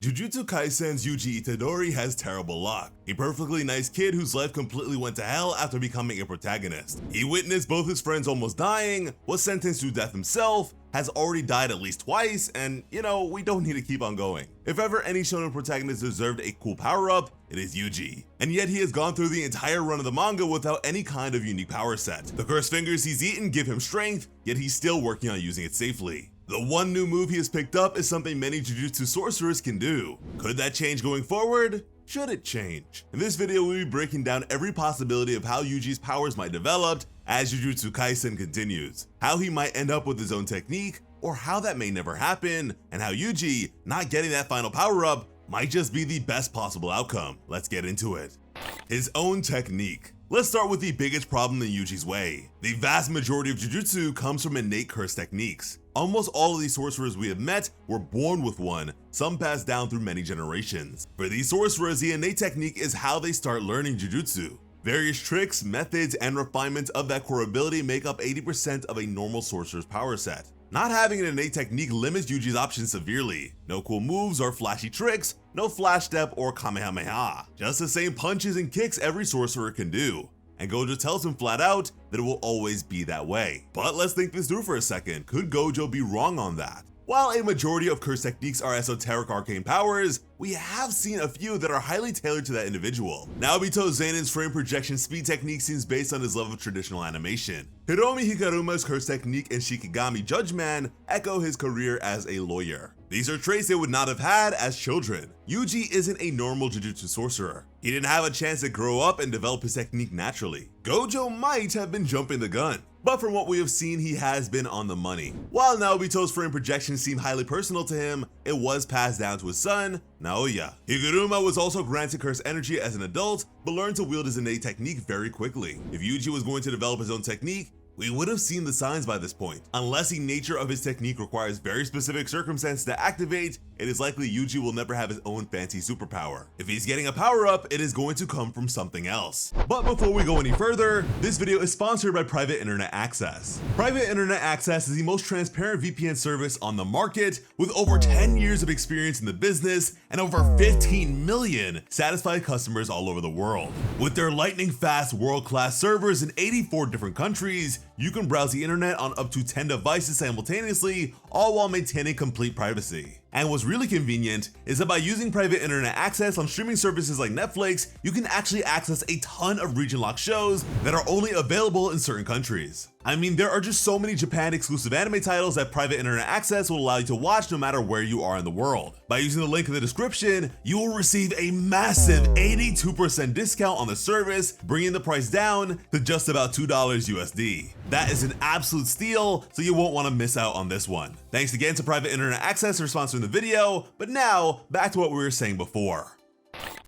Jujutsu Kaisen's Yuji Itadori has terrible luck. A perfectly nice kid whose life completely went to hell after becoming a protagonist. He witnessed both his friends almost dying, was sentenced to death himself, has already died at least twice, and we don't need to keep on going. If ever any shonen protagonist deserved a cool power-up, it is Yuji. And yet he has gone through the entire run of the manga without any kind of unique power set. The cursed fingers he's eaten give him strength, yet he's still working on using it safely. The one new move he has picked up is something many Jujutsu sorcerers can do. Could that change going forward? Should it change? In this video, we'll be breaking down every possibility of how Yuji's powers might develop as Jujutsu Kaisen continues, how he might end up with his own technique, or how that may never happen, and how Yuji not getting that final power-up might just be the best possible outcome. Let's get into it. His own technique. Let's start with the biggest problem in Yuji's way. The vast majority of Jujutsu comes from innate curse techniques. Almost all of these sorcerers we have met were born with one, some passed down through many generations. For these sorcerers, the innate technique is how they start learning Jujutsu. Various tricks, methods, and refinements of that core ability make up 80% of a normal sorcerer's power set. Not having an innate technique limits Yuji's options severely. No cool moves or flashy tricks, no flash step or kamehameha. Just the same punches and kicks every sorcerer can do. And Gojo tells him flat out that it will always be that way. But let's think this through for a second. Could Gojo be wrong on that? While a majority of curse techniques are esoteric arcane powers, we have seen a few that are highly tailored to that individual. Naobito Zanen's frame projection speed technique seems based on his love of traditional animation. Hiromi Hikaruma's curse technique and Shikigami Judge Man echo his career as a lawyer. These are traits they would not have had as children. Yuji isn't a normal Jujutsu sorcerer. He didn't have a chance to grow up and develop his technique naturally. Gojo might have been jumping the gun, but from what we have seen, he has been on the money. While Naobito's frame projections seem highly personal to him, it was passed down to his son, Naoya. Higuruma was also granted curse energy as an adult, but learned to wield his innate technique very quickly. If Yuji was going to develop his own technique, we would have seen the signs by this point. Unless the nature of his technique requires very specific circumstances to activate, it is likely Yuji will never have his own fancy superpower. If he's getting a power-up, it is going to come from something else. But before we go any further, this video is sponsored by Private Internet Access. Private Internet Access is the most transparent VPN service on the market, with over 10 years of experience in the business and over 15 million satisfied customers all over the world. With their lightning-fast world-class servers in 84 different countries, you can browse the internet on up to 10 devices simultaneously, all while maintaining complete privacy. And what's really convenient is that by using private internet access on streaming services like Netflix, you can actually access a ton of region-locked shows that are only available in certain countries. I mean, there are just so many Japan-exclusive anime titles that private internet access will allow you to watch no matter where you are in the world. By using the link in the description, you will receive a massive 82% discount on the service, bringing the price down to just about $2 USD. That is an absolute steal, so you won't want to miss out on this one. Thanks again to Private Internet Access for sponsoring the video, but now back to what we were saying before.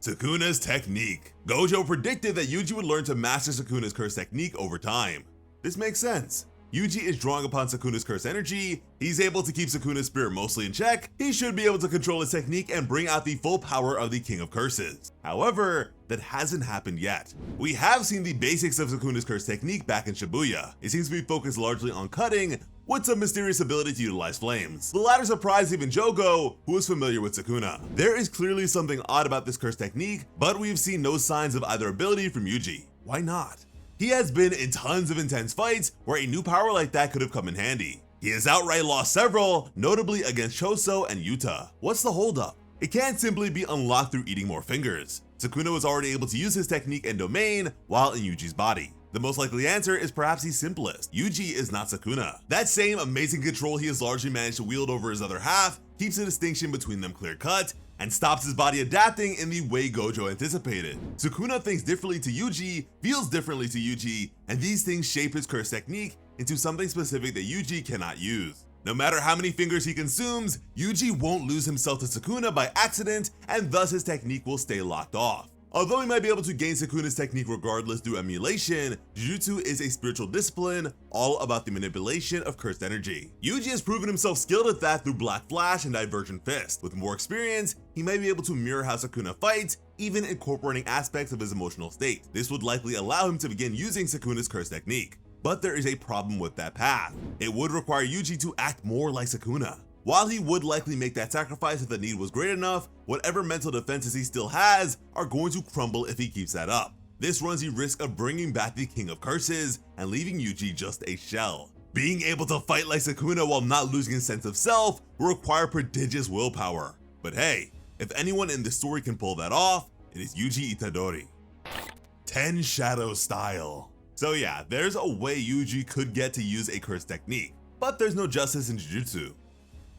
SAKUNA'S technique. Gojo predicted that Yuji would learn to master SAKUNA'S curse technique over time. This makes sense. Yuji is drawing upon SAKUNA'S curse energy, he's able to keep SAKUNA'S spirit mostly in check, he should be able to control his technique and bring out the full power of the King of Curses. However, that hasn't happened yet. We have seen the basics of SAKUNA'S curse technique back in Shibuya. It seems to be focused largely on cutting, with some mysterious ability to utilize flames. The latter surprised even Jogo, who is familiar with Sukuna. There is clearly something odd about this curse technique, but we've seen no signs of either ability from Yuji. Why not? He has been in tons of intense fights where a new power like that could have come in handy. He has outright lost several, notably against Choso and Yuta. What's the holdup? It can't simply be unlocked through eating more fingers. Sukuna was already able to use his technique and domain while in Yuji's body. The most likely answer is perhaps the simplest. Yuji is not Sukuna. That same amazing control he has largely managed to wield over his other half keeps the distinction between them clear-cut and stops his body adapting in the way Gojo anticipated. Sukuna thinks differently to Yuji, feels differently to Yuji, and these things shape his curse technique into something specific that Yuji cannot use. No matter how many fingers he consumes, Yuji won't lose himself to Sukuna by accident, and thus his technique will stay locked off. Although he might be able to gain Sakuna's technique regardless through emulation, Jujutsu is a spiritual discipline all about the manipulation of cursed energy. Yuji has proven himself skilled at that through Black Flash and Divergent Fist. With more experience, he might be able to mirror how Sukuna fights, even incorporating aspects of his emotional state. This would likely allow him to begin using Sakuna's curse technique. But there is a problem with that path. It would require Yuji to act more like Sukuna. While he would likely make that sacrifice if the need was great enough, whatever mental defenses he still has are going to crumble if he keeps that up. This runs the risk of bringing back the King of Curses and leaving Yuji just a shell. Being able to fight like Sukuna while not losing his sense of self will require prodigious willpower. But hey, if anyone in this story can pull that off, it is Yuji Itadori. 10 Shadow Style. So yeah, there's a way Yuji could get to use a curse technique, but there's no justice in Jujutsu.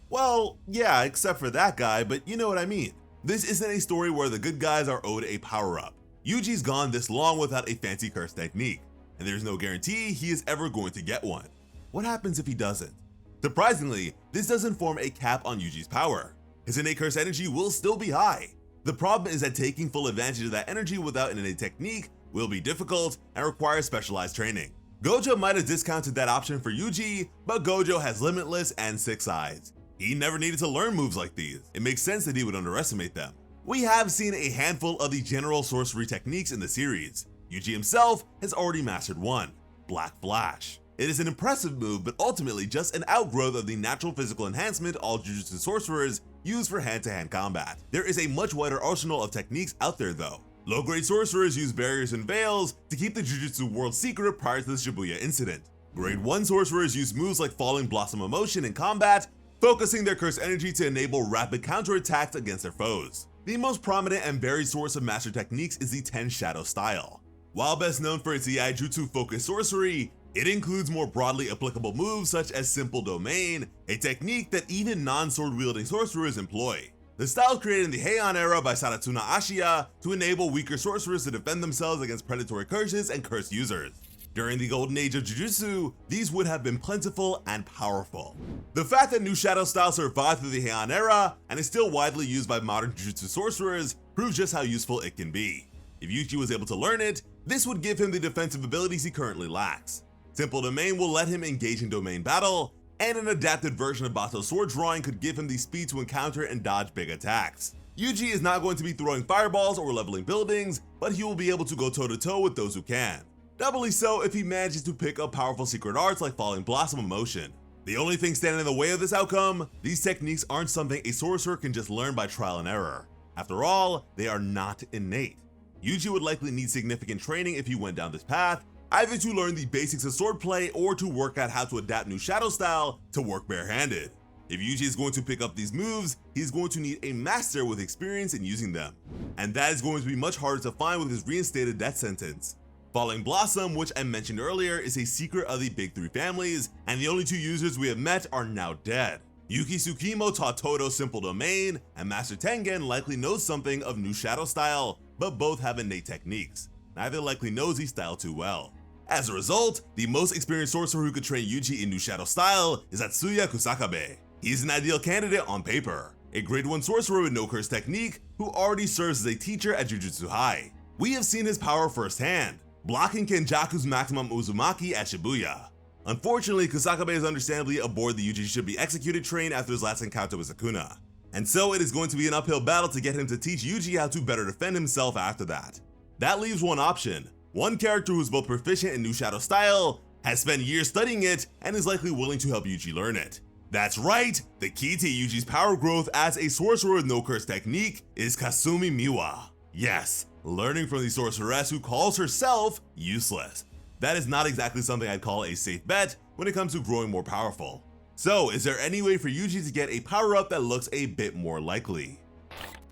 Well, yeah, except for that guy, but you know what I mean. This isn't a story where the good guys are owed a power-up. Yuji's gone this long without a fancy curse technique, and there's no guarantee he is ever going to get one. What happens if he doesn't? Surprisingly, this doesn't form a cap on Yuji's power. His innate curse energy will still be high. The problem is that taking full advantage of that energy without an innate technique will be difficult and require specialized training. GOJO might have discounted that option for Yuji, but GOJO has Limitless and 6 Eyes. He never needed to learn moves like these. It makes sense that he would underestimate them. We have seen a handful of the general sorcery techniques in the series. Yuji himself has already mastered one, Black Flash. It is an impressive move, but ultimately just an outgrowth of the natural physical enhancement all Jujutsu sorcerers use for hand-to-hand combat. There is a much wider arsenal of techniques out there though. Low-grade sorcerers use barriers and veils to keep the Jujutsu world secret prior to the Shibuya incident. Grade 1 sorcerers use moves like Falling Blossom Emotion in combat, focusing their curse energy to enable rapid counterattacks against their foes. The most prominent and varied source of master techniques is the 10 Shadow style. While best known for its Iaijutsu-focused sorcery, it includes more broadly applicable moves such as Simple Domain, a technique that even non-sword-wielding sorcerers employ. The style created in the Heian era by Sadatsuna Ashiya to enable weaker sorcerers to defend themselves against predatory curses and curse users. During the golden age of Jujutsu, these would have been plentiful and powerful. The fact that new Shadow style survived through the Heian era and is still widely used by modern Jujutsu sorcerers proves just how useful it can be. If Yuji was able to learn it, this would give him the defensive abilities he currently lacks. Simple Domain will let him engage in domain battle, and an adapted version of Bato's sword drawing could give him the speed to encounter and dodge big attacks. Yuji is not going to be throwing fireballs or leveling buildings, but he will be able to go toe-to-toe with those who can. Doubly so if he manages to pick up powerful secret arts like Falling Blossom Emotion. The only thing standing in the way of this outcome, these techniques aren't something a sorcerer can just learn by trial and error. After all, they are not innate. Yuji would likely need significant training if he went down this path, either to learn the basics of swordplay or to work out how to adapt new Shadow style to work barehanded. If Yuji is going to pick up these moves, he's going to need a master with experience in using them. And that is going to be much harder to find with his reinstated death sentence. Falling Blossom, which I mentioned earlier, is a secret of the big 3 families, and the only 2 users we have met are now dead. Yuki Tsukimo taught Todo Simple Domain, and Master Tengen likely knows something of new Shadow style, but both have innate techniques. Neither likely knows his style too well. As a result, the most experienced sorcerer who could train Yuji in new Shadow style is Atsuya Kusakabe. He's an ideal candidate on paper, a grade 1 sorcerer with no curse technique who already serves as a teacher at Jujutsu High. We have seen his power firsthand, blocking Kenjaku's maximum Uzumaki at Shibuya. Unfortunately, Kusakabe is understandably aboard the Yuji should be executed train after his last encounter with Sakuna, and so it is going to be an uphill battle to get him to teach Yuji how to better defend himself after that. That leaves one option. One character who's both proficient in new Shadow style, has spent years studying it, and is likely willing to help Yuji learn it. That's right, the key to Yuji's power growth as a sorcerer with no curse technique is Kasumi Miwa. Yes, learning from the sorceress who calls herself useless. That is not exactly something I'd call a safe bet when it comes to growing more powerful. So, is there any way for Yuji to get a power-up that looks a bit more likely?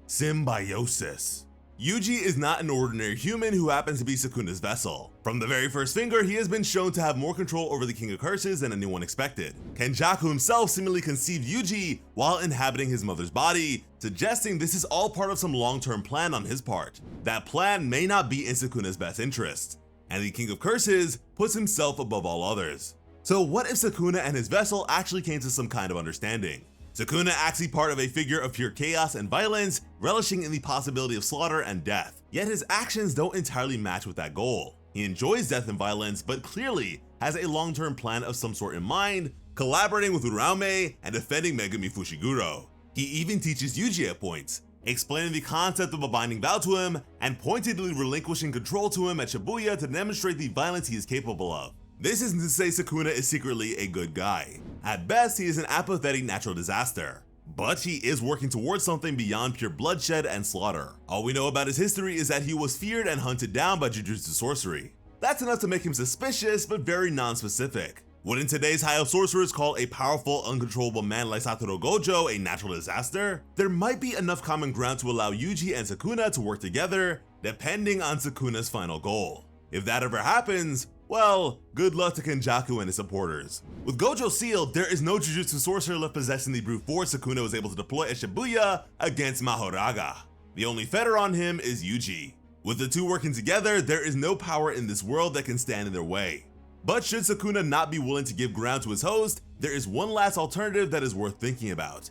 Symbiosis. Yuji is not an ordinary human who happens to be Sakuna's vessel. From the very first finger, he has been shown to have more control over the King of Curses than anyone expected. Kenjaku himself seemingly conceived Yuji while inhabiting his mother's body, suggesting this is all part of some long-term plan on his part. That plan may not be in Sakuna's best interest, and the King of Curses puts himself above all others. So what if Sakuna and his vessel actually came to some kind of understanding? Sakuna actually part of a figure of pure chaos and violence, relishing in the possibility of slaughter and death. Yet his actions don't entirely match with that goal. He enjoys death and violence, but clearly has a long-term plan of some sort in mind, collaborating with Uraume and defending Megumi Fushiguro. He even teaches Yuji at points, explaining the concept of a binding vow to him and pointedly relinquishing control to him at Shibuya to demonstrate the violence he is capable of. This isn't to say Sukuna is secretly a good guy. At best, he is an apathetic natural disaster. But he is working towards something beyond pure bloodshed and slaughter. All we know about his history is that he was feared and hunted down by Jujutsu sorcery. That's enough to make him suspicious, but very non-specific. Wouldn't today's high-up sorcerers call a powerful, uncontrollable man like Satoru Gojo a natural disaster? There might be enough common ground to allow Yuji and Sukuna to work together, depending on Sukuna's final goal. If that ever happens, well, good luck to Kenjaku and his supporters. With Gojo sealed, there is no Jujutsu sorcerer left possessing the brute force Sukuna was able to deploy at Shibuya against Mahoraga. The only fetter on him is Yuji. With the two working together, there is no power in this world that can stand in their way. But should Sukuna not be willing to give ground to his host, there is one last alternative that is worth thinking about.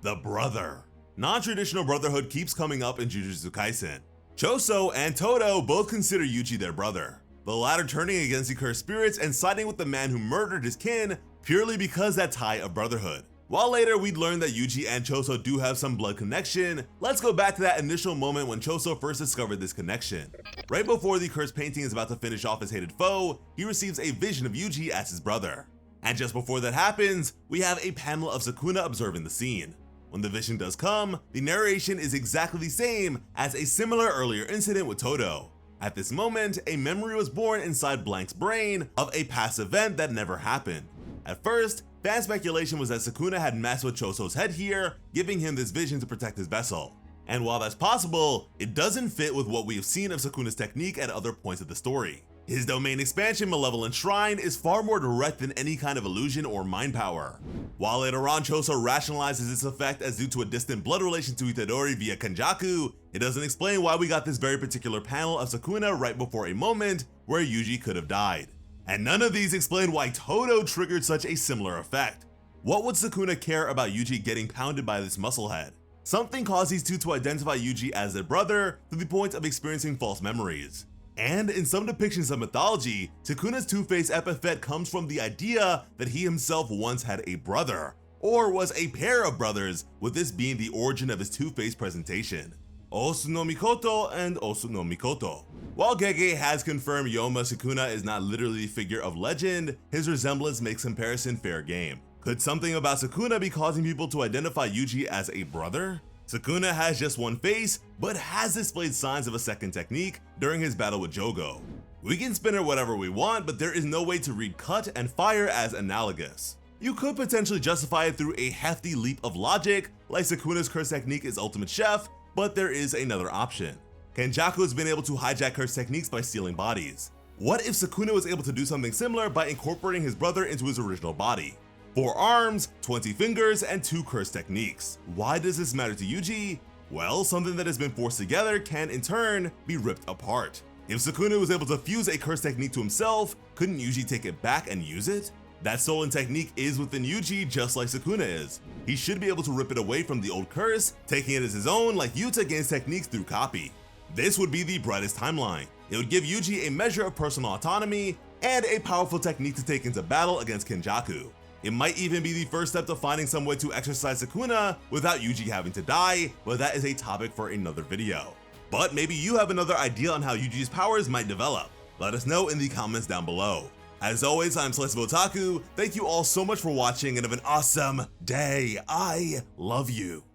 The brother. Non-traditional brotherhood keeps coming up in Jujutsu Kaisen. Choso and Todo both consider Yuji their brother, the latter turning against the cursed spirits and siding with the man who murdered his kin purely because that tie of brotherhood. While later we'd learn that Yuji and Choso do have some blood connection, let's go back to that initial moment when Choso first discovered this connection. Right before the cursed painting is about to finish off his hated foe, he receives a vision of Yuji as his brother. And just before that happens, we have a panel of Sukuna observing the scene. When the vision does come, the narration is exactly the same as a similar earlier incident with Todo. At this moment, a memory was born inside Blank's brain of a past event that never happened. At first, fan speculation was that Sukuna had messed with Choso's head here, giving him this vision to protect his vessel. And while that's possible, it doesn't fit with what we have seen of Sukuna's technique at other points of the story. His domain expansion Malevolent Shrine is far more direct than any kind of illusion or mind power. While later on Choso rationalizes its effect as due to a distant blood relation to Itadori via Kenjaku, it doesn't explain why we got this very particular panel of Sukuna right before a moment where Yuji could have died. And none of these explain why Todo triggered such a similar effect. What would Sukuna care about Yuji getting pounded by this musclehead? Something caused these two to identify Yuji as their brother to the point of experiencing false memories. And in some depictions of mythology, Sukuna's two-faced epithet comes from the idea that he himself once had a brother, or was a pair of brothers, with this being the origin of his two-faced presentation. Osu no Mikoto and Osu no Mikoto. While Gege has confirmed Yoma Sukuna is not literally a figure of legend, his resemblance makes comparison fair game. Could something about Sukuna be causing people to identify Yuji as a brother? Sukuna has just one face, but has displayed signs of a second technique during his battle with Jogo. We can spin it whatever we want, but there is no way to read cut and fire as analogous. You could potentially justify it through a hefty leap of logic, like Sukuna's curse technique is Ultimate Chef, but there is another option. Kenjaku has been able to hijack curse techniques by stealing bodies. What if Sukuna was able to do something similar by incorporating his brother into his original body? 4 arms, 20 fingers, and 2 curse techniques. Why does this matter to Yuji? Well, something that has been forced together can in turn be ripped apart. If Sukuna was able to fuse a curse technique to himself, couldn't Yuji take it back and use it? That stolen technique is within Yuji just like Sukuna is. He should be able to rip it away from the old curse, taking it as his own like Yuta gains techniques through copy. This would be the brightest timeline. It would give Yuji a measure of personal autonomy and a powerful technique to take into battle against Kenjaku. It might even be the first step to finding some way to exercise Sukuna without Yuji having to die, but that is a topic for another video. But maybe you have another idea on how Yuji's powers might develop. Let us know in the comments down below. As always, I'm Slice of Otaku. Thank you all so much for watching and have an awesome day. I love you.